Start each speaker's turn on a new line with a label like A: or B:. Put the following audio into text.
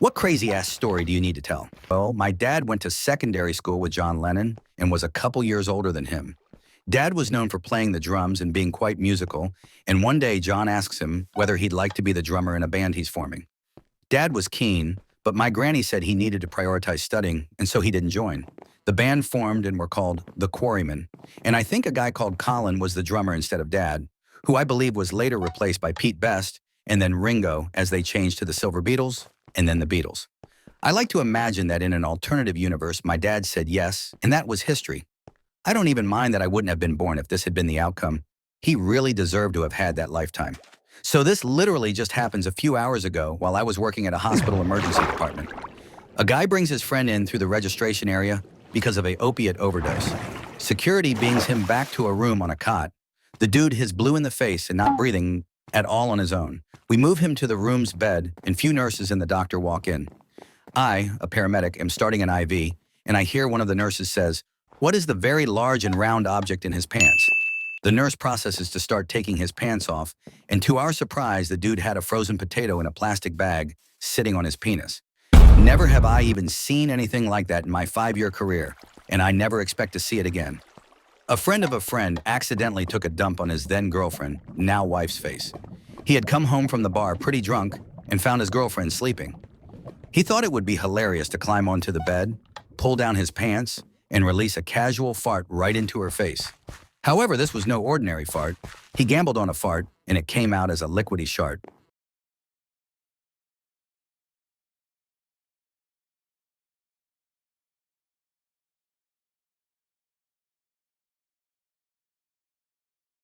A: What crazy-ass story do you need to tell? Well, my dad went to secondary school with John Lennon and was a couple years older than him. Dad was known for playing the drums and being quite musical, and one day John asks him whether he'd like to be the drummer in a band he's forming. Dad was keen, but my granny said he needed to prioritize studying, and so he didn't join. The band formed and were called The Quarrymen, and I think a guy called Colin was the drummer instead of Dad, who I believe was later replaced by Pete Best and then Ringo as they changed to the Silver Beatles and then the Beatles. I like to imagine that in an alternative universe, my dad said yes, and that was history. I don't even mind that I wouldn't have been born if this had been the outcome. He really deserved to have had that lifetime. So this literally just happens a few hours ago while I was working at a hospital emergency department. A guy brings his friend in through the registration area because of an opiate overdose. Security beams him back to a room on a cot. The dude is blue in the face and not breathing at all on his own. We move him to the room's bed, and few nurses and the doctor walk in. I, a paramedic, am starting an IV, and I hear one of the nurses says, "What is the very large and round object in his pants?" The nurse processes to start taking his pants off, and to our surprise, the dude had a frozen potato in a plastic bag sitting on his penis. Never have I even seen anything like that in my 5-year career, and I never expect to see it again. A friend of a friend accidentally took a dump on his then-girlfriend, now wife's face. He had come home from the bar pretty drunk and found his girlfriend sleeping. He thought it would be hilarious to climb onto the bed, pull down his pants, and release a casual fart right into her face. However, this was no ordinary fart. He gambled on a fart, and it came out as a liquidy shart.